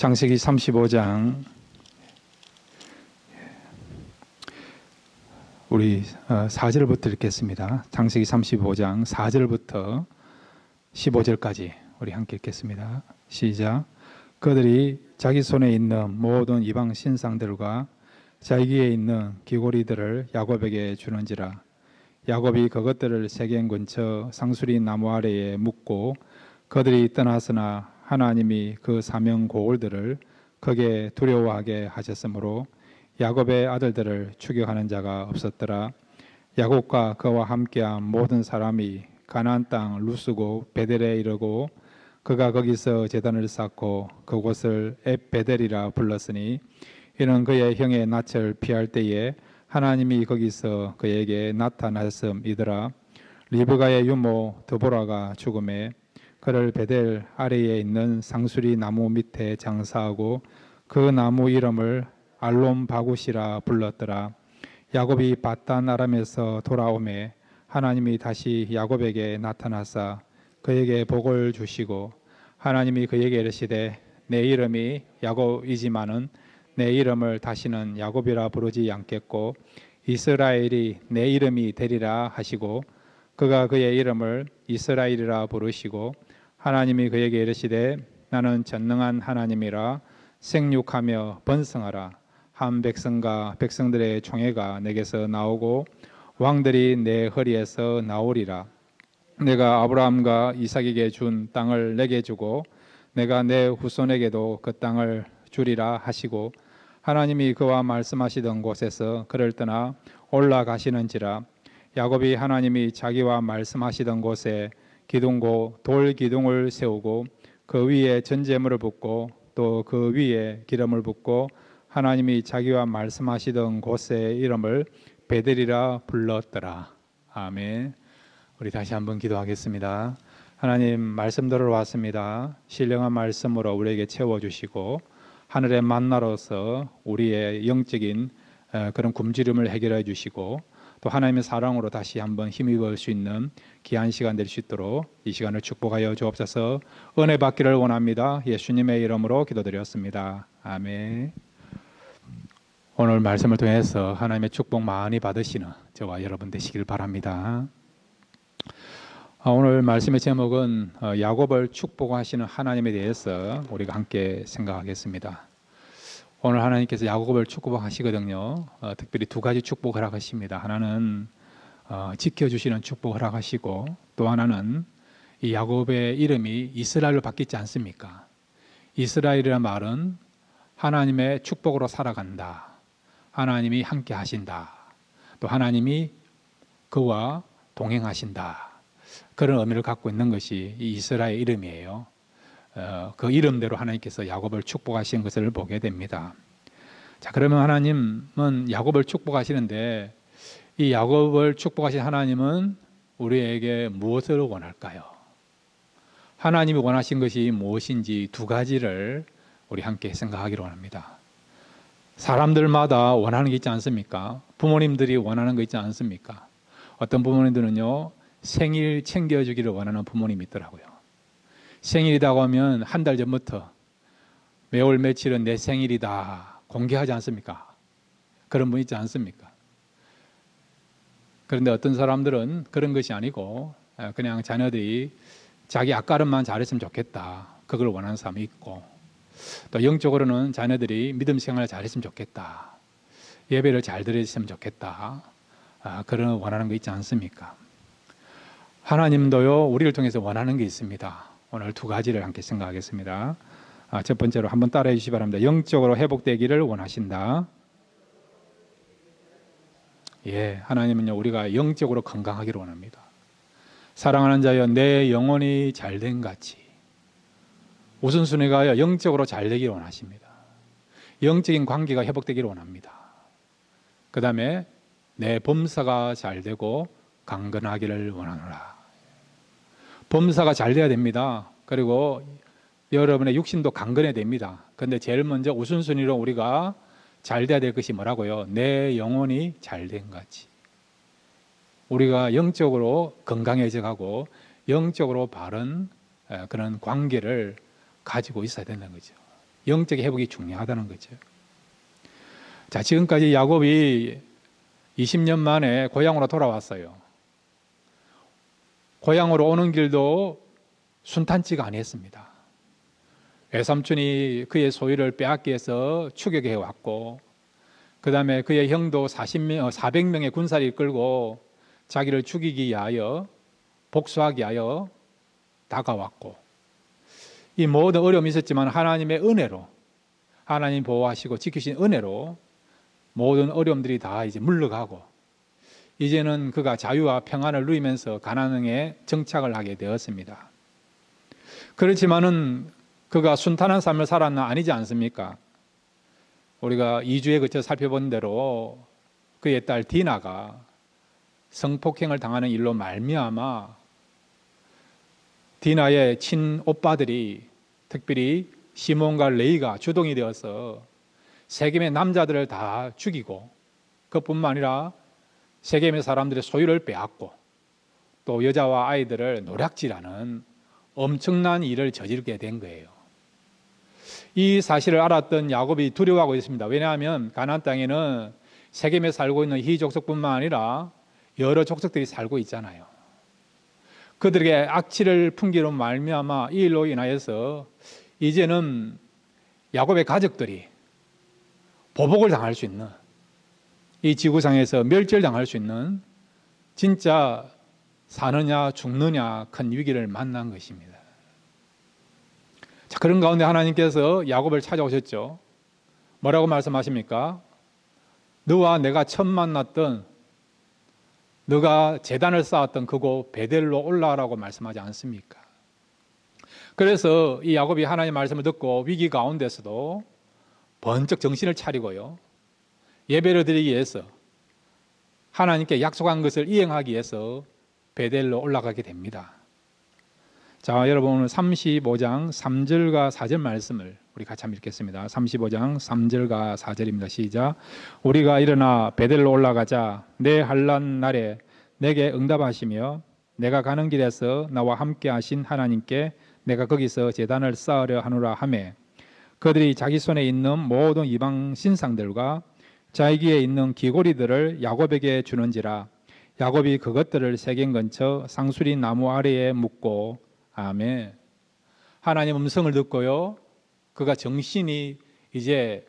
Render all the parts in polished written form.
창세기 35장 우리 4절부터 읽겠습니다. 창세기 35장 4절부터 15절까지 우리 함께 읽겠습니다. 시작. 그들이 자기 손에 있는 모든 이방 신상들과 자기에 있는 귀고리들을 야곱에게 주는지라. 야곱이 그것들을 세겜 근처 상수리 나무 아래에 묻고 그들이 떠났으나 하나님이 그 사명 고울들을 크게 두려워하게 하셨으므로 야곱의 아들들을 추격하는 자가 없었더라. 야곱과 그와 함께한 모든 사람이 가나안 땅 루스고 베델에 이르고 그가 거기서 제단을 쌓고 그곳을 앱베델이라 불렀으니 이는 그의 형의 낯을 피할 때에 하나님이 거기서 그에게 나타나셨음이더라. 리브가의 유모 드보라가 죽음에 그를 베델 아래에 있는 상수리 나무 밑에 장사하고 그 나무 이름을 알론 바굿이라 불렀더라. 야곱이 밧단 아람에서 돌아오매 하나님이 다시 야곱에게 나타나사 그에게 복을 주시고 하나님이 그에게 이르시되 내 이름이 야곱이지만은 내 이름을 다시는 야곱이라 부르지 않겠고 이스라엘이 내 이름이 되리라 하시고 그가 그의 이름을 이스라엘이라 부르시고 하나님이 그에게 이르시되 나는 전능한 하나님이라 생육하며 번성하라. 한 백성과 백성들의 총회가 내게서 나오고 왕들이 내 허리에서 나오리라. 내가 아브라함과 이삭에게 준 땅을 내게 주고 내가 내 후손에게도 그 땅을 주리라 하시고 하나님이 그와 말씀하시던 곳에서 그를 떠나 올라가시는지라. 야곱이 하나님이 자기와 말씀하시던 곳에 기둥고 돌 기둥을 세우고 그 위에 전제물을 붓고 또 그 위에 기름을 붓고 하나님이 자기와 말씀하시던 곳의 이름을 베델이라 불렀더라. 아멘. 우리 다시 한번 기도하겠습니다. 하나님, 말씀 들으러 왔습니다. 신령한 말씀으로 우리에게 채워주시고 하늘의 만나로서 우리의 영적인 그런 굶주림을 해결해 주시고 또 하나님의 사랑으로 다시 한번 힘입을 수 있는 귀한 시간 될 수 있도록 이 시간을 축복하여 주옵소서. 은혜 받기를 원합니다. 예수님의 이름으로 기도드렸습니다. 아멘. 오늘 말씀을 통해서 하나님의 축복 많이 받으시는 저와 여러분 되시길 바랍니다. 오늘 말씀의 제목은 야곱을 축복하시는 하나님에 대해서 우리가 함께 생각하겠습니다. 오늘 하나님께서 야곱을 축복하시거든요. 특별히 두 가지 축복 허락하십니다. 하나는 지켜주시는 축복 허락하시고 또 하나는 이 야곱의 이름이 이스라엘로 바뀌지 않습니까? 이스라엘이라는 말은 하나님의 축복으로 살아간다. 하나님이 함께 하신다. 또 하나님이 그와 동행하신다. 그런 의미를 갖고 있는 것이 이 이스라엘 이름이에요. 그 이름대로 하나님께서 야곱을 축복하신 것을 보게 됩니다. 자, 그러면 하나님은 야곱을 축복하시는데 이 야곱을 축복하신 하나님은 우리에게 무엇을 원할까요? 하나님이 원하신 것이 무엇인지 두 가지를 우리 함께 생각하기로 합니다. 사람들마다 원하는 게 있지 않습니까? 부모님들이 원하는 거 있지 않습니까? 어떤 부모님들은요, 생일 챙겨주기를 원하는 부모님이 있더라고요. 생일이라고 하면 한 달 전부터 매월 며칠은 내 생일이다 공개하지 않습니까? 그런 분 있지 않습니까? 그런데 어떤 사람들은 그런 것이 아니고 그냥 자녀들이 자기 앞가름만 잘했으면 좋겠다, 그걸 원하는 사람이 있고, 또 영적으로는 자녀들이 믿음 생활을 잘했으면 좋겠다, 예배를 잘 드렸으면 좋겠다, 그런 원하는 거 있지 않습니까? 하나님도요, 우리를 통해서 원하는 게 있습니다. 오늘 두 가지를 함께 생각하겠습니다. 첫 번째로 한번 따라해 주시기 바랍니다. 영적으로 회복되기를 원하신다. 예, 하나님은요, 우리가 영적으로 건강하기를 원합니다. 사랑하는 자여, 내 영혼이 잘된 같이 우선순위가 영적으로 잘되기를 원하십니다. 영적인 관계가 회복되기를 원합니다. 그 다음에 내 범사가 잘되고 강건하기를 원하노라. 범사가 잘 돼야 됩니다. 그리고 여러분의 육신도 강건해야 됩니다. 그런데 제일 먼저 우선순위로 우리가 잘 돼야 될 것이 뭐라고요? 내 영혼이 잘된 같이. 우리가 영적으로 건강해져 가고 영적으로 바른 그런 관계를 가지고 있어야 된다는 거죠. 영적인 회복이 중요하다는 거죠. 자, 지금까지 야곱이 20년 만에 고향으로 돌아왔어요. 고향으로 오는 길도 순탄치가 아니었습니다. 외삼촌이 그의 소유를 빼앗기 해서 추격해 왔고, 그 다음에 그의 형도 400명의 군사를 이끌고 자기를 죽이기 위하여, 복수하기 위하여 다가왔고, 이 모든 어려움이 있었지만 하나님의 은혜로, 하나님 보호하시고 지키신 은혜로 모든 어려움들이 다 이제 물러가고, 이제는 그가 자유와 평안을 누리면서 가나안에 정착을 하게 되었습니다. 그렇지만은 그가 순탄한 삶을 살았나? 아니지 않습니까? 우리가 2주에 걸쳐 살펴본 대로 그의 딸 디나가 성폭행을 당하는 일로 말미암아 디나의 친오빠들이, 특별히 시몬과 레이가 주동이 되어서 세겜의 남자들을 다 죽이고, 그뿐만 아니라 세겜의 사람들의 소유를 빼앗고 또 여자와 아이들을 노략질하는 엄청난 일을 저지르게 된 거예요. 이 사실을 알았던 야곱이 두려워하고 있습니다. 왜냐하면 가나안 땅에는 세겜에 살고 있는 희 족속뿐만 아니라 여러 족속들이 살고 있잖아요. 그들에게 악취를 풍기로 말미암아 이 일로 인하여서 이제는 야곱의 가족들이 보복을 당할 수 있는, 이 지구상에서 멸절당할 수 있는 진짜 사느냐 죽느냐 큰 위기를 만난 것입니다. 자, 그런 가운데 하나님께서 야곱을 찾아오셨죠. 뭐라고 말씀하십니까? 너와 내가 처음 만났던, 너가 제단을 쌓았던 그곳 베델로 올라가라고 말씀하지 않습니까? 그래서 이 야곱이 하나님의 말씀을 듣고 위기 가운데서도 번쩍 정신을 차리고요, 예배를 드리기 위해서, 하나님께 약속한 것을 이행하기 위해서 베델로 올라가게 됩니다. 자, 여러분 오늘 35장 3절과 4절 말씀을 우리 같이 한번 읽겠습니다. 35장 3절과 4절입니다. 시작. 우리가 일어나 베델로 올라가자 내 환난 날에 내게 응답하시며 내가 가는 길에서 나와 함께 하신 하나님께 내가 거기서 제단을 쌓으려 하노라 하매, 그들이 자기 손에 있는 모든 이방 신상들과 자기에 있는 귀고리들을 야곱에게 주는지라. 야곱이 그것들을 세겜 근처 상수리 나무 아래에 묻고. 아멘. 하나님 음성을 듣고요, 그가 정신이 이제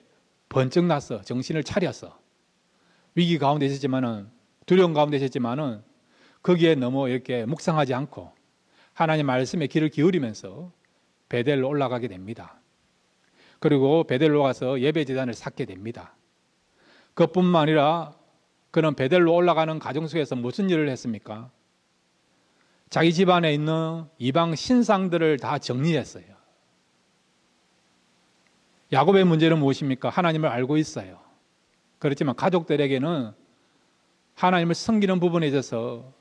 번쩍 났어. 정신을 차렸어. 위기 가운데 있었지만은, 두려움 가운데 있었지만은 거기에 너무 이렇게 묵상하지 않고 하나님 말씀에 귀를 기울이면서 베델로 올라가게 됩니다. 그리고 베델로 가서 예배 제단을 쌓게 됩니다. 그것뿐만 아니라 그는 베델로 올라가는 가정 속에서 무슨 일을 했습니까? 자기 집안에 있는 이방 신상들을 다 정리했어요. 야곱의 문제는 무엇입니까? 하나님을 알고 있어요. 그렇지만 가족들에게는 하나님을 섬기는 부분에 있어서,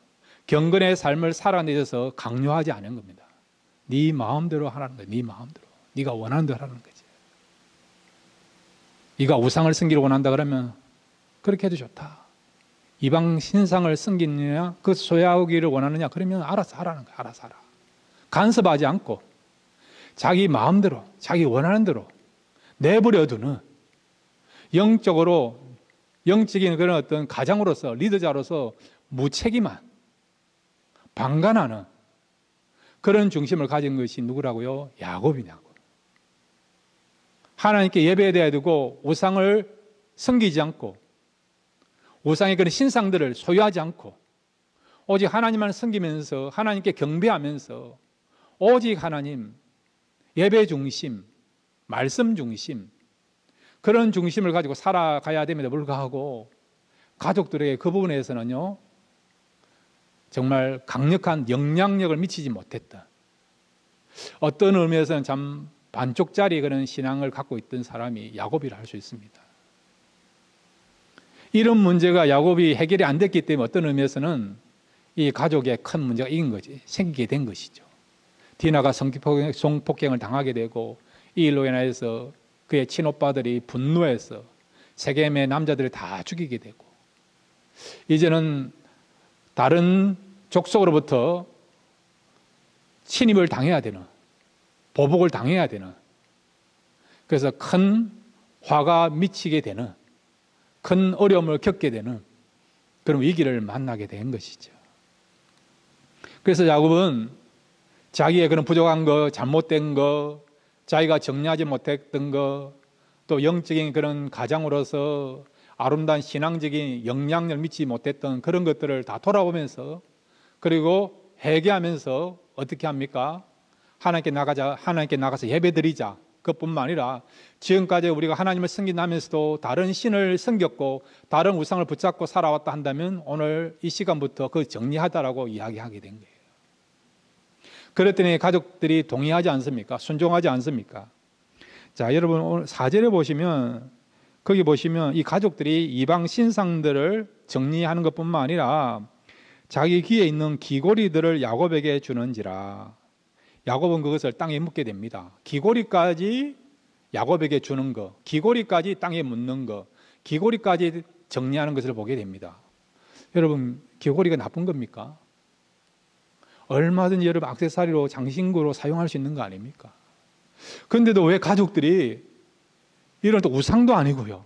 경건의 삶을 살아가는 데 있어서 강요하지 않은 겁니다. 네 마음대로 하라는 거예요. 네 마음대로. 네가 원하는 대로 하라는 거지. 네가 우상을 섬기를 원한다 그러면 그렇게 해도 좋다. 이방 신상을 섬기느냐, 그 소유하기를 원하느냐, 그러면 알아서 하라는 거야. 알아서 하라. 간섭하지 않고 자기 마음대로, 자기 원하는 대로 내버려두는, 영적으로, 영적인 그런 어떤 가장으로서, 리더자로서 무책임한, 방관하는 그런 중심을 가진 것이 누구라고요? 야곱이냐고. 하나님께 예배해야 되고 우상을 섬기지 않고 우상의 그런 신상들을 소유하지 않고 오직 하나님만 섬기면서 하나님께 경배하면서 오직 하나님, 예배 중심, 말씀 중심, 그런 중심을 가지고 살아가야 됨에도 불구하고 가족들에게 그 부분에서는요, 정말 강력한 영향력을 미치지 못했다. 어떤 의미에서는 참 반쪽짜리 그런 신앙을 갖고 있던 사람이 야곱이라 할 수 있습니다. 이런 문제가 야곱이 해결이 안 됐기 때문에 어떤 의미에서는 이 가족의 큰 문제가 생기게 된 것이죠. 디나가 성폭행을 당하게 되고 이 일로 인해서 그의 친오빠들이 분노해서 세겜의 남자들을 다 죽이게 되고, 이제는 다른 족속으로부터 침입을 당해야 되는, 보복을 당해야 되는 그래서 큰 화가 미치게 되는, 큰 어려움을 겪게 되는 그런 위기를 만나게 된 것이죠. 그래서 야곱은 자기의 그런 부족한 거, 잘못된 거, 자기가 정리하지 못했던 거, 또 영적인 그런 가장으로서 아름다운 신앙적인 영향을 미치지 못했던 그런 것들을 다 돌아보면서, 그리고 회개하면서 어떻게 합니까? 하나님께 나가서 예배드리자. 그것뿐만 아니라 지금까지 우리가 하나님을 섬긴다면서도 다른 신을 섬겼고 다른 우상을 붙잡고 살아왔다 한다면 오늘 이 시간부터 그 정리하다라고 이야기하게 된 거예요. 그랬더니 가족들이 동의하지 않습니까? 순종하지 않습니까? 자, 여러분 오늘 4절에 보시면, 거기 보시면 이 가족들이 이방 신상들을 정리하는 것뿐만 아니라 자기 귀에 있는 귀고리들을 야곱에게 주는지라. 야곱은 그것을 땅에 묻게 됩니다. 귀고리까지 야곱에게 주는 것, 귀고리까지 땅에 묻는 것, 귀고리까지 정리하는 것을 보게 됩니다. 여러분, 귀고리가 나쁜 겁니까? 얼마든지 여러분 액세서리로, 장신구로 사용할 수 있는 거 아닙니까? 그런데도 왜 가족들이 이런 또 우상도 아니고요,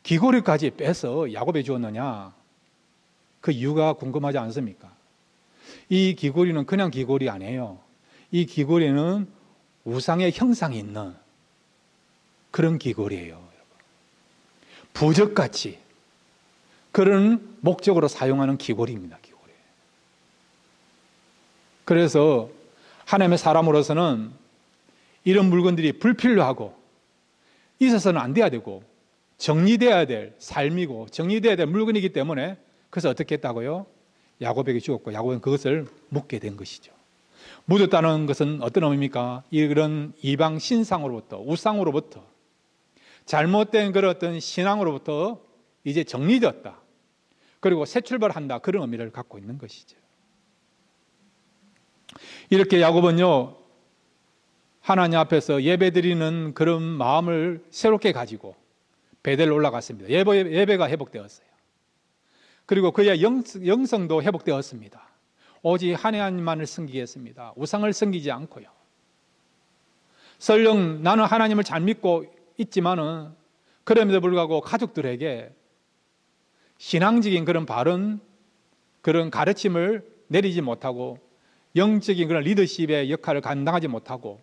귀고리까지 빼서 야곱에 주었느냐? 그 이유가 궁금하지 않습니까? 이 귀고리는 그냥 귀고리 아니에요. 이 귀고리는 우상의 형상이 있는 그런 귀고리예요. 부적같이 그런 목적으로 사용하는 귀고리입니다. 귀고리. 그래서 하나님의 사람으로서는 이런 물건들이 불필요하고 있어서는 안 돼야 되고 정리돼야 될 삶이고 정리돼야 될 물건이기 때문에, 그래서 어떻게 했다고요? 야곱에게 주었고 야곱은 그것을 묻게 된 것이죠. 묻었다는 것은 어떤 의미입니까? 이런 이방 신상으로부터, 우상으로부터, 잘못된 그런 어떤 신앙으로부터 이제 정리되었다, 그리고 새 출발한다, 그런 의미를 갖고 있는 것이죠. 이렇게 야곱은요, 하나님 앞에서 예배드리는 그런 마음을 새롭게 가지고 베델로 올라갔습니다. 예배가 회복되었어요. 그리고 그의 영성도 회복되었습니다. 오직 하나님만을 섬기겠습니다. 우상을 섬기지 않고요. 설령 나는 하나님을 잘 믿고 있지만은 그럼에도 불구하고 가족들에게 신앙적인 그런 바른 그런 가르침을 내리지 못하고 영적인 그런 리더십의 역할을 감당하지 못하고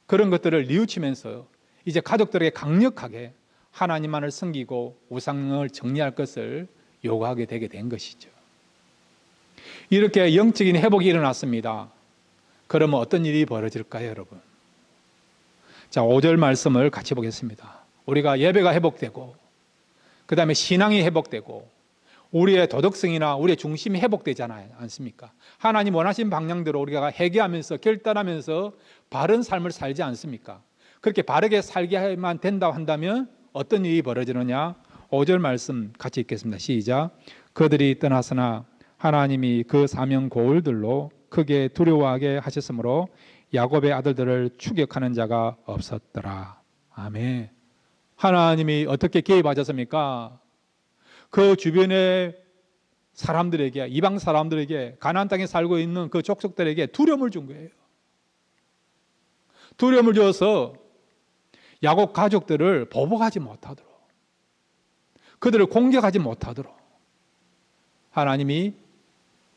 그런 것들을 뉘우치면서 이제 가족들에게 강력하게 하나님만을 섬기고 우상을 정리할 것을 요구하게 되게 된 것이죠. 이렇게 영적인 회복이 일어났습니다. 그러면 어떤 일이 벌어질까요, 여러분? 자, 5절 말씀을 같이 보겠습니다. 우리가 예배가 회복되고 그 다음에 신앙이 회복되고 우리의 도덕성이나 우리의 중심이 회복되잖아요, 않습니까? 하나님 원하신 방향대로 우리가 회개하면서 결단하면서 바른 삶을 살지 않습니까? 그렇게 바르게 살게만 된다고 한다면 어떤 일이 벌어지느냐? 5절 말씀 같이 읽겠습니다. 시작. 그들이 떠났으나 하나님이 그 사명 고울들로 크게 두려워하게 하셨으므로 야곱의 아들들을 추격하는 자가 없었더라. 아멘. 하나님이 어떻게 개입하셨습니까? 그 주변의 사람들에게, 이방 사람들에게, 가나안 땅에 살고 있는 그 족속들에게 두려움을 준 거예요. 두려움을 줘서 야곱 가족들을 보복하지 못하도록, 그들을 공격하지 못하도록 하나님이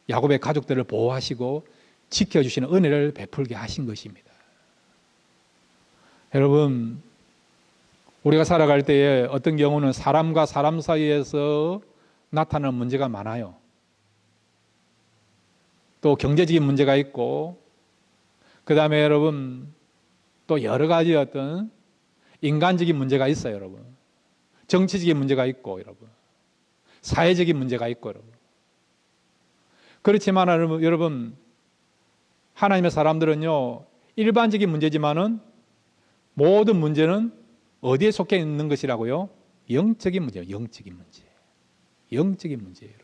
야곱의 가족들을 보호하시고 지켜주시는 은혜를 베풀게 하신 것입니다. 여러분, 우리가 살아갈 때에 어떤 경우는 사람과 사람 사이에서 나타나는 문제가 많아요. 또 경제적인 문제가 있고, 그 다음에 여러분 또 여러 가지 어떤 인간적인 문제가 있어요, 여러분. 정치적인 문제가 있고, 여러분. 사회적인 문제가 있고, 여러분. 그렇지만 여러분, 하나님의 사람들은요, 일반적인 문제지만은 모든 문제는 어디에 속해 있는 것이라고요? 영적인 문제예요. 영적인 문제. 영적인 문제예요.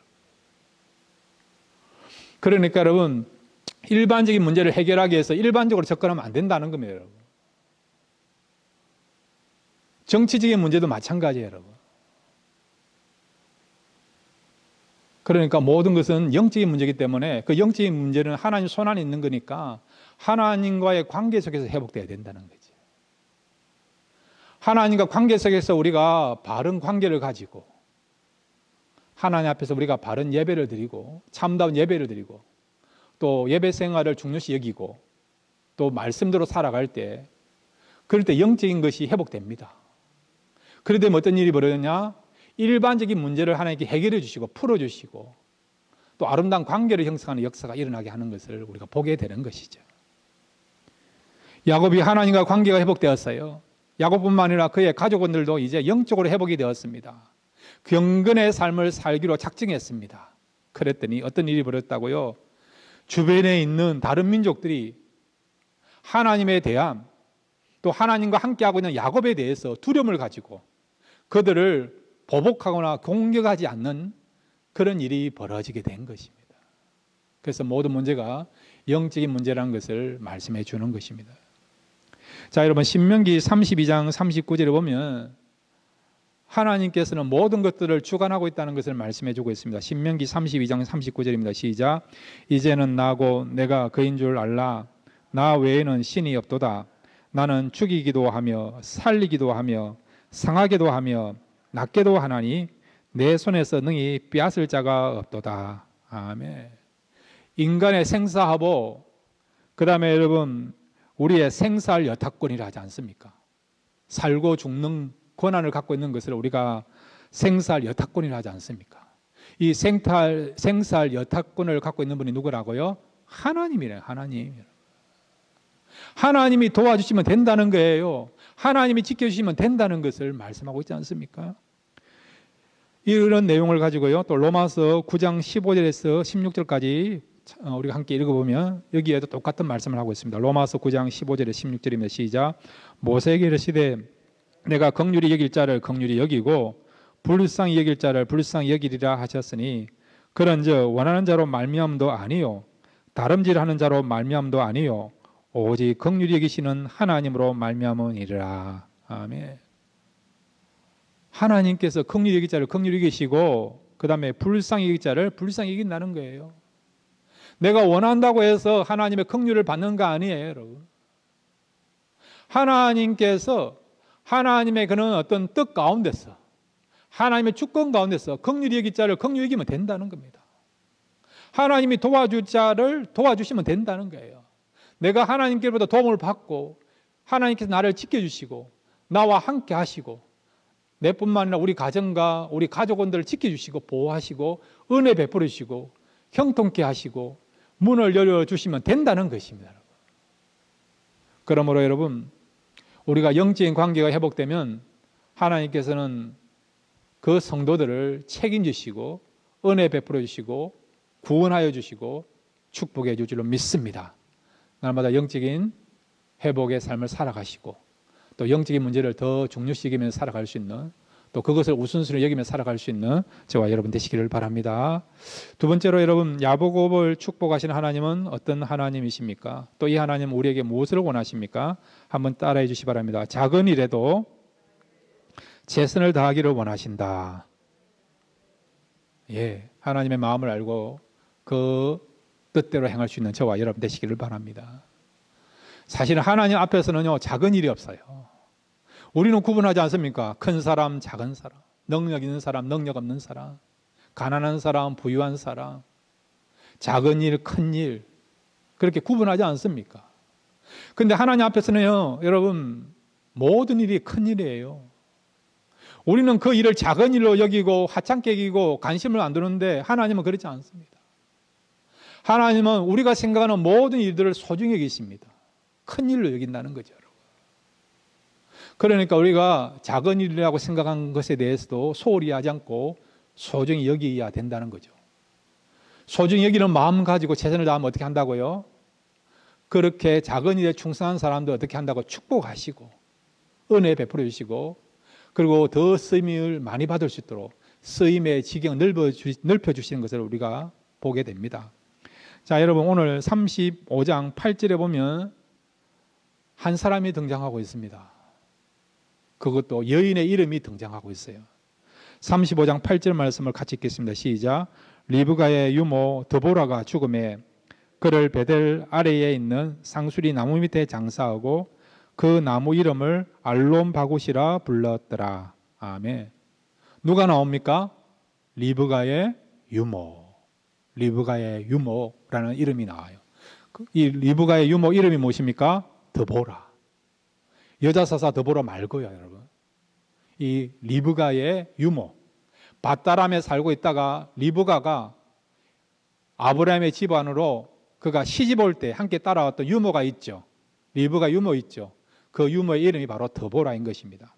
그러니까 여러분, 일반적인 문제를 해결하기 위해서 일반적으로 접근하면 안 된다는 겁니다, 여러분. 정치적인 문제도 마찬가지예요, 여러분. 그러니까 모든 것은 영적인 문제이기 때문에 그 영적인 문제는 하나님 손 안에 있는 거니까 하나님과의 관계 속에서 회복돼야 된다는 거죠. 하나님과 관계 속에서 우리가 바른 관계를 가지고 하나님 앞에서 우리가 바른 예배를 드리고 참다운 예배를 드리고 또 예배 생활을 중요시 여기고 또 말씀대로 살아갈 때 그럴 때 영적인 것이 회복됩니다. 그런데 어떤 일이 벌어졌냐? 일반적인 문제를 하나님께 해결해 주시고 풀어주시고 또 아름다운 관계를 형성하는 역사가 일어나게 하는 것을 우리가 보게 되는 것이죠. 야곱이 하나님과 관계가 회복되었어요. 야곱뿐만 아니라 그의 가족들도 이제 영적으로 회복이 되었습니다. 경건의 삶을 살기로 작정했습니다. 그랬더니 어떤 일이 벌어졌다고요? 주변에 있는 다른 민족들이 하나님에 대한 또 하나님과 함께하고 있는 야곱에 대해서 두려움을 가지고 그들을 보복하거나 공격하지 않는 그런 일이 벌어지게 된 것입니다. 그래서 모든 문제가 영적인 문제라는 것을 말씀해 주는 것입니다. 자, 여러분 신명기 32장 39절에 보면 하나님께서는 모든 것들을 주관하고 있다는 것을 말씀해 주고 있습니다. 신명기 32장 39절입니다. 시작. 이제는 나고 내가 그인 줄 알라. 나 외에는 신이 없도다. 나는 죽이기도 하며 살리기도 하며 상하게도 하며 낫게도 하나니 내 손에서 능히 빼앗을 자가 없도다. 아멘. 인간의 생사하고 그 다음에 여러분 우리의 생사할 여타권이라 하지 않습니까? 살고 죽는 권한을 갖고 있는 것을 우리가 생사할 여타권이라 하지 않습니까? 이 생사할 여타권을 갖고 있는 분이 누구라고요? 하나님이래요. 하나님이 도와주시면 된다는 거예요. 하나님이 지켜주시면 된다는 것을 말씀하고 있지 않습니까? 이런 내용을 가지고요. 또 로마서 9장 15절에서 16절까지 우리가 함께 읽어보면 여기에도 똑같은 말씀을 하고 있습니다. 로마서 9장 15절에 16절입니다. 시작. 모세에게 이르시되 내가 긍휼히 여길 자를 긍휼히 여기고 불쌍히 여길 자를 불쌍히 여기리라 하셨으니 그런즉 원하는 자로 말미암도 아니요 다름질하는 자로 말미암도 아니요 오직 긍휼히 여기시는 하나님으로 말미암으니라. 아멘. 하나님께서 긍휼히 여길 자를 긍휼히 여기시고 그 다음에 불쌍히 여길 자를 불쌍히 여긴다는 거예요. 내가 원한다고 해서 하나님의 긍휼을 받는 거 아니에요, 여러분. 하나님께서 하나님의 그런 어떤 뜻 가운데서 하나님의 주권 가운데서 긍휼히 여길 자를 긍휼히 여기면 된다는 겁니다. 하나님이 도와줄 자를 도와주시면 된다는 거예요. 내가 하나님께로부터 도움을 받고 하나님께서 나를 지켜주시고 나와 함께 하시고 내뿐만 아니라 우리 가정과 우리 가족원들을 지켜주시고 보호하시고 은혜 베풀어 주시고 형통케 하시고 문을 열어주시면 된다는 것입니다. 그러므로 여러분 우리가 영적인 관계가 회복되면 하나님께서는 그 성도들을 책임지시고 은혜 베풀어 주시고 구원하여 주시고 축복해 줄 줄로 믿습니다. 날마다 영적인 회복의 삶을 살아가시고 또 영적인 문제를 더 중요시 여기면서 살아갈 수 있는 또 그것을 우선순위로 여기면서 살아갈 수 있는 저와 여러분 되시기를 바랍니다. 두 번째로 여러분 야곱을 축복하시는 하나님은 어떤 하나님이십니까? 또 이 하나님은 우리에게 무엇을 원하십니까? 한번 따라해 주시기 바랍니다. 작은 일에도 최선을 다하기를 원하신다. 예, 하나님의 마음을 알고 그 뜻대로 행할 수 있는 저와 여러분 되시기를 바랍니다. 사실은 하나님 앞에서는요 작은 일이 없어요. 우리는 구분하지 않습니까? 큰 사람, 작은 사람, 능력 있는 사람, 능력 없는 사람, 가난한 사람, 부유한 사람, 작은 일, 큰 일 그렇게 구분하지 않습니까? 그런데 하나님 앞에서는요 여러분 모든 일이 큰 일이에요. 우리는 그 일을 작은 일로 여기고 하찮게 여기고 관심을 안 두는데 하나님은 그렇지 않습니다. 하나님은 우리가 생각하는 모든 일들을 소중히 여기십니다. 큰 일로 여긴다는 거죠. 그러니까 우리가 작은 일이라고 생각한 것에 대해서도 소홀히 하지 않고 소중히 여겨야 된다는 거죠. 소중히 여기는 마음 가지고 최선을 다하면 어떻게 한다고요? 그렇게 작은 일에 충성한 사람들 어떻게 한다고 축복하시고 은혜 베풀어 주시고 그리고 더 쓰임을 많이 받을 수 있도록 쓰임의 지경을 넓혀주시는 것을 우리가 보게 됩니다. 자, 여러분 오늘 35장 8절에 보면 한 사람이 등장하고 있습니다. 그것도 여인의 이름이 등장하고 있어요. 35장 8절 말씀을 같이 읽겠습니다. 시작. 리브가의 유모 드보라가 죽음에 그를 베델 아래에 있는 상수리 나무 밑에 장사하고 그 나무 이름을 알론바굿이라 불렀더라. 아멘. 누가 나옵니까? 리브가의 유모. 리브가의 유모라는 이름이 나와요. 이 리브가의 유모 이름이 무엇입니까? 드보라. 여자 사사 드보라 말고요, 여러분. 이 리브가의 유모. 밧다람에 살고 있다가 리브가가 아브라함의 집안으로 그가 시집 올 때 함께 따라왔던 유모가 있죠. 리브가 유모 있죠. 그 유모의 이름이 바로 드보라인 것입니다.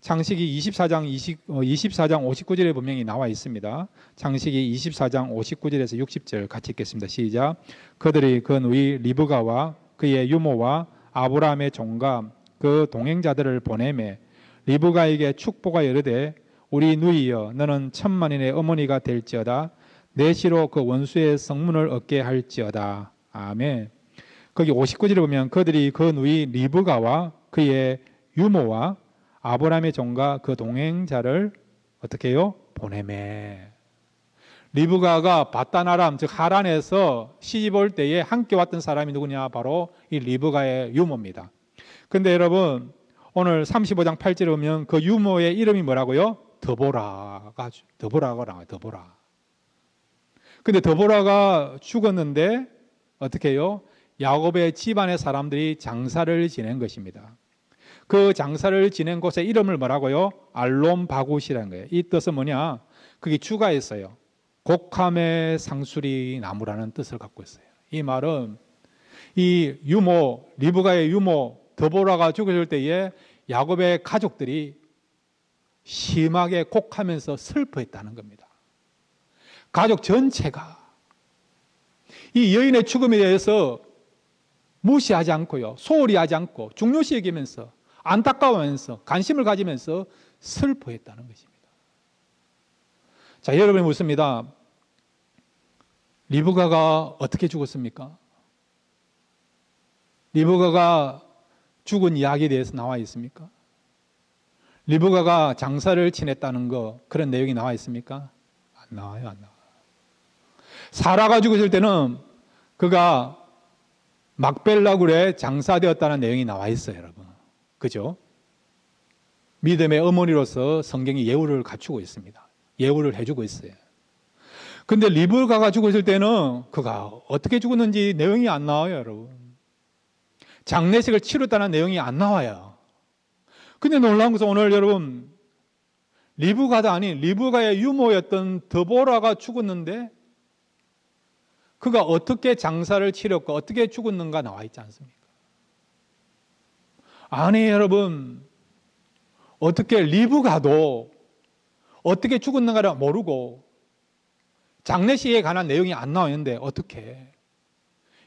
창세기 24장 59절에 분명히 나와 있습니다. 창세기 24장 59절에서 60절 같이 읽겠습니다. 시작. 그들이 그 누이 리브가와 그의 유모와 아브라함의 종과 그 동행자들을 보내매 리브가에게 축복하여 이르되 우리 누이여 너는 천만인의 어머니가 될지어다. 내 시로 그 원수의 성문을 얻게 할지어다. 아멘. 거기 59절에 보면 그들이 그 누이 리브가와 그의 유모와 아브라함의 종과 그 동행자를 어떻게 해요? 보내매. 리브가가 밧다나람 즉 하란에서 시집 올 때에 함께 왔던 사람이 누구냐? 바로 이 리브가의 유모입니다. 근데 여러분 오늘 35장 8절에 보면 그 유모의 이름이 뭐라고요? 드보라가 나와요. 드보라. 근데 드보라가 죽었는데 어떻게 해요? 야곱의 집안의 사람들이 장사를 지낸 것입니다. 그 장사를 지낸 곳의 이름을 뭐라고요? 알론바굿이라는 거예요. 이 뜻은 뭐냐? 그게 주가 있어요. 곡함의 상수리 나무라는 뜻을 갖고 있어요. 이 말은 이 유모, 리브가의 유모 드보라가 죽었을 때에 야곱의 가족들이 심하게 곡하면서 슬퍼했다는 겁니다. 가족 전체가 이 여인의 죽음에 대해서 무시하지 않고요, 소홀히 하지 않고 중요시 여기면서 안타까워하면서 관심을 가지면서 슬퍼했다는 것입니다. 자, 여러분이 묻습니다. 리브가가 어떻게 죽었습니까? 리브가가 죽은 이야기에 대해서 나와 있습니까? 리브가가 장사를 지냈다는 거 그런 내용이 나와 있습니까? 안 나와요, 안 나와요. 사라가 죽었을 때는 그가 막벨라굴에 장사되었다는 내용이 나와 있어요, 여러분. 그죠? 믿음의 어머니로서 성경이 예우를 갖추고 있습니다. 예우를 해주고 있어요. 근데 리브가가 죽었을 때는 그가 어떻게 죽었는지 내용이 안 나와요, 여러분. 장례식을 치렀다는 내용이 안 나와요. 근데 놀라운 것은 오늘 여러분 리브가가 아닌 리브가의 유모였던 드보라가 죽었는데 그가 어떻게 장사를 치렀고 어떻게 죽었는가 나와 있지 않습니까? 아니 여러분, 어떻게 리브가도 어떻게 죽었는가를 모르고 장례식에 관한 내용이 안 나와 있는데 어떻게?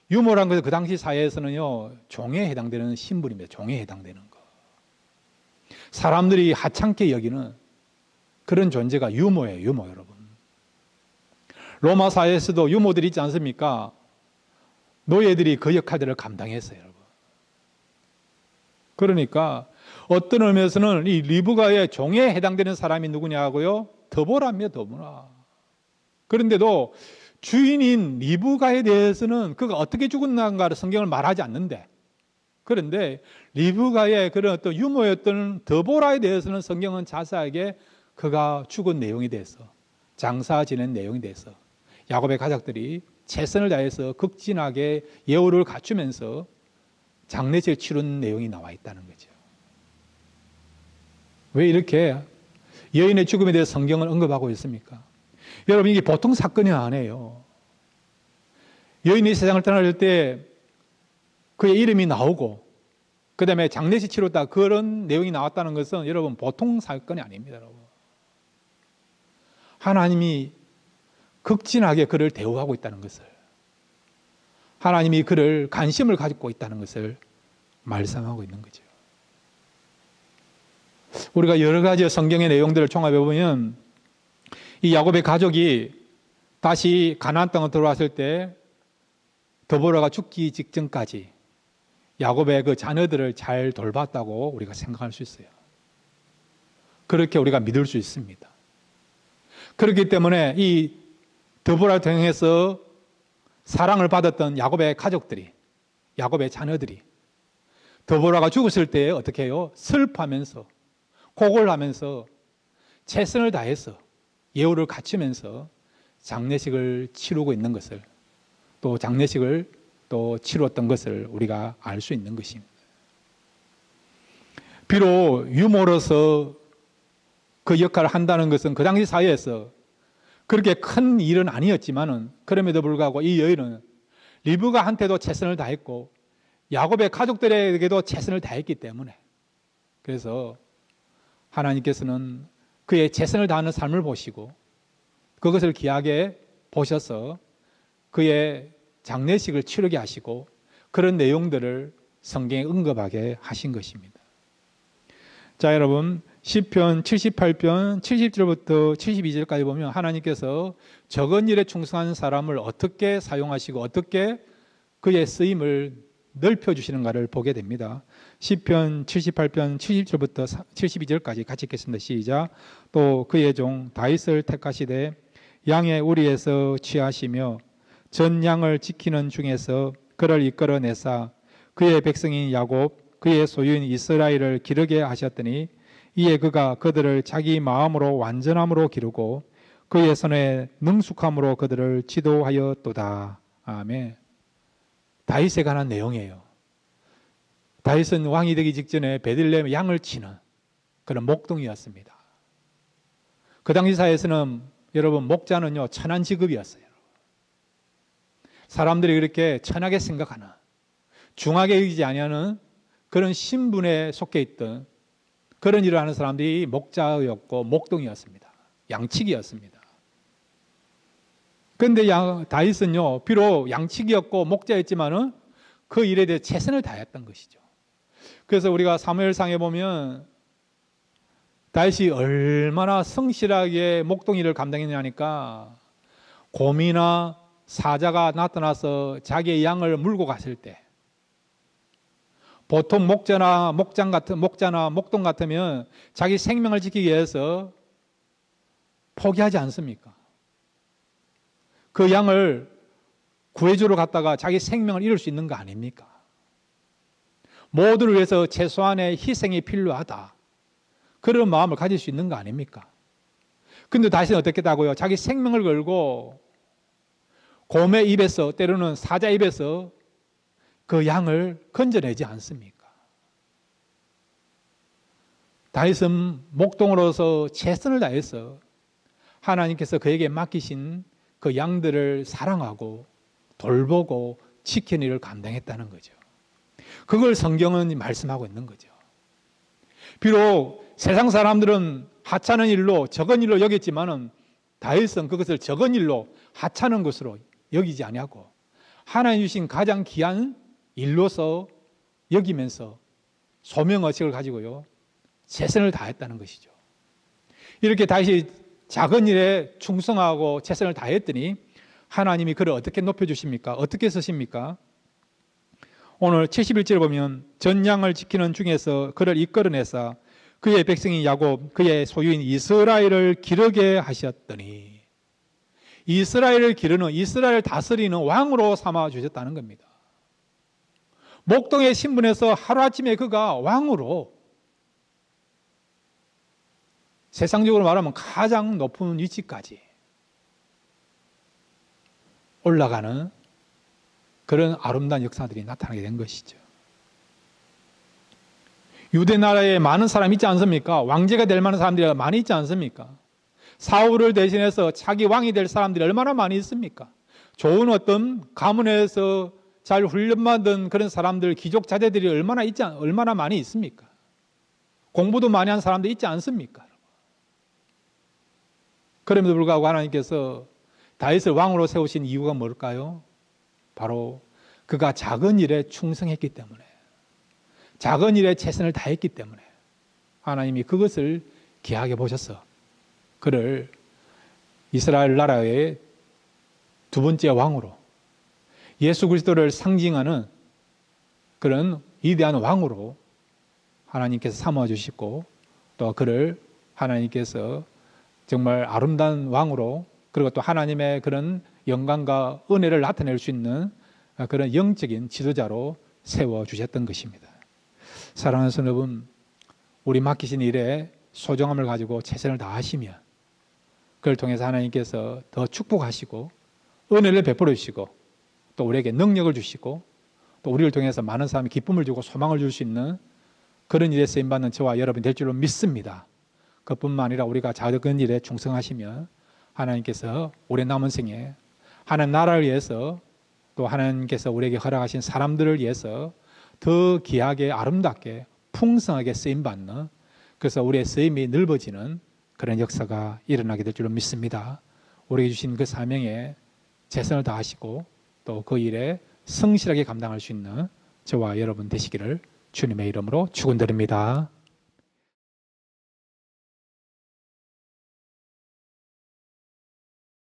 유모란 것은 그 당시 사회에서는요 종에 해당되는 신분입니다. 종에 해당되는 거. 사람들이 하찮게 여기는 그런 존재가 유모예요. 유모 여러분. 로마 사회에서도 유모들이 있지 않습니까? 노예들이 그 역할들을 감당했어요, 여러분. 그러니까 어떤 의미에서는 이 리브가의 종에 해당되는 사람이 누구냐고요? 드보라입니다, 드보라. 그런데도 주인인 리브가에 대해서는 그가 어떻게 죽었는가를 성경을 말하지 않는데, 그런데 리브가의 그런 어떤 유모였던 드보라에 대해서는 성경은 자세하게 그가 죽은 내용에 대해서, 장사 지낸 내용에 대해서 야곱의 가족들이 최선을 다해서 극진하게 예우를 갖추면서 장례식을 치른 내용이 나와 있다는 거죠. 왜 이렇게 여인의 죽음에 대해서 성경을 언급하고 있습니까? 여러분, 이게 보통 사건이 아니에요. 여인이 세상을 떠날 때 그의 이름이 나오고 그 다음에 장례식 치렀다 그런 내용이 나왔다는 것은 여러분 보통 사건이 아닙니다. 여러분. 하나님이 극진하게 그를 대우하고 있다는 것을, 하나님이 그를 관심을 가지고 있다는 것을 말씀하고 있는 거죠. 우리가 여러 가지 성경의 내용들을 종합해 보면 이 야곱의 가족이 다시 가나안 땅에 들어왔을 때 드보라가 죽기 직전까지 야곱의 그 자녀들을 잘 돌봤다고 우리가 생각할 수 있어요. 그렇게 우리가 믿을 수 있습니다. 그렇기 때문에 이 드보라를 통해서 사랑을 받았던 야곱의 가족들이, 야곱의 자녀들이 드보라가 죽었을 때 어떻게 해요? 슬퍼하면서 고골하면서 최선을 다해서 예우를 갖추면서 장례식을 치르고 있는 것을, 또 장례식을 또 치루었던 것을 우리가 알 수 있는 것입니다. 비록 유모로서 그 역할을 한다는 것은 그 당시 사회에서 그렇게 큰 일은 아니었지만은, 그럼에도 불구하고 이 여인은 리브가한테도 최선을 다했고 야곱의 가족들에게도 최선을 다했기 때문에, 그래서 하나님께서는 그의 최선을 다하는 삶을 보시고 그것을 귀하게 보셔서 그의 장례식을 치르게 하시고 그런 내용들을 성경에 언급하게 하신 것입니다. 자, 여러분, 시편 78편 70절부터 72절까지 보면 하나님께서 적은 일에 충성한 사람을 어떻게 사용하시고 어떻게 그의 쓰임을 넓혀주시는가를 보게 됩니다. 시편 78편 70절부터 72절까지 같이 읽겠습니다. 시작. 또 그의 종 다윗을 택하시되 양의 우리에서 취하시며 전 양을 지키는 중에서 그를 이끌어내사 그의 백성인 야곱 그의 소유인 이스라엘을 기르게 하셨더니 이에 그가 그들을 자기 마음으로 완전함으로 기르고 그의 손에 능숙함으로 그들을 지도하였도다. 아멘. 다윗에 관한 내용이에요. 다윗은 왕이 되기 직전에 베들레헴에 양을 치는 그런 목동이었습니다. 그 당시 사회에서는 여러분, 목자는요 천한 직업이었어요. 사람들이 그렇게 천하게 생각하는, 중하게 여기지 아니하는 그런 신분에 속해 있던 그런 일을 하는 사람들이 목자였고 목동이었습니다. 양치기였습니다. 그런데 다윗은요 비록 양치기였고 목자였지만은 그 일에 대해 최선을 다했던 것이죠. 그래서 우리가 사무엘상에 보면 다윗이 얼마나 성실하게 목동 일을 감당했냐니까, 곰이나 사자가 나타나서 자기의 양을 물고 갔을 때, 보통 목자나 목동 같으면 자기 생명을 지키기 위해서 포기하지 않습니까? 그 양을 구해주러 갔다가 자기 생명을 잃을 수 있는 거 아닙니까? 모두를 위해서 최소한의 희생이 필요하다, 그런 마음을 가질 수 있는 거 아닙니까? 근데 다시는 어떻게 했다고요? 자기 생명을 걸고 곰의 입에서, 때로는 사자 입에서 그 양을 건져내지 않습니까? 다윗은 목동으로서 최선을 다해서 하나님께서 그에게 맡기신 그 양들을 사랑하고 돌보고 지키는 일을 감당했다는 거죠. 그걸 성경은 말씀하고 있는 거죠. 비록 세상 사람들은 하찮은 일로, 적은 일로 여겼지만은 다윗은 그것을 적은 일로, 하찮은 것으로 여기지 아니하고 하나님 주신 가장 귀한 일로서 여기면서 소명의식을 가지고요 최선을 다했다는 것이죠. 이렇게 다윗이 작은 일에 충성하고 최선을 다했더니 하나님이 그를 어떻게 높여주십니까? 어떻게 쓰십니까? 오늘 71절에 보면 전 양을 지키는 중에서 그를 이끌어내사 그의 백성인 야곱 그의 소유인 이스라엘을 기르게 하셨더니, 이스라엘을 기르는, 이스라엘을 다스리는 왕으로 삼아 주셨다는 겁니다. 목동의 신분에서 하루아침에 그가 왕으로, 세상적으로 말하면 가장 높은 위치까지 올라가는 그런 아름다운 역사들이 나타나게 된 것이죠. 유대 나라에 많은 사람이 있지 않습니까? 왕제가 될 만한 사람들이 많이 있지 않습니까? 사울을 대신해서 차기 왕이 될 사람들이 얼마나 많이 있습니까? 좋은 어떤 가문에서 잘 훈련받은 그런 사람들, 귀족 자제들이 얼마나 많이 있습니까? 공부도 많이 한 사람들이 있지 않습니까? 그럼에도 불구하고 하나님께서 다윗을 왕으로 세우신 이유가 뭘까요? 바로 그가 작은 일에 충성했기 때문에, 작은 일에 최선을 다했기 때문에 하나님이 그것을 귀하게 보셔서 그를 이스라엘 나라의 두 번째 왕으로, 예수 그리스도를 상징하는 그런 위대한 왕으로 하나님께서 삼아주시고, 또 그를 하나님께서 정말 아름다운 왕으로, 그리고 또 하나님의 그런 영광과 은혜를 나타낼 수 있는 그런 영적인 지도자로 세워주셨던 것입니다. 사랑하는 성도 여러분, 우리 맡기신 일에 소중함을 가지고 최선을 다하시면 그걸 통해서 하나님께서 더 축복하시고 은혜를 베풀어 주시고 또 우리에게 능력을 주시고 또 우리를 통해서 많은 사람이 기쁨을 주고 소망을 줄 수 있는 그런 일에 쓰임받는 저와 여러분이 될 줄로 믿습니다. 그뿐만 아니라 우리가 작은 일에 충성하시면 하나님께서 우리 남은 생에 하나님 나라를 위해서 또 하나님께서 우리에게 허락하신 사람들을 위해서 더 귀하게 아름답게 풍성하게 쓰임받는, 그래서 우리의 쓰임이 넓어지는 그런 역사가 일어나게 될 줄로 믿습니다. 우리에게 주신 그 사명에 최선을 다하시고 또 그 일에 성실하게 감당할 수 있는 저와 여러분 되시기를 주님의 이름으로 축원드립니다.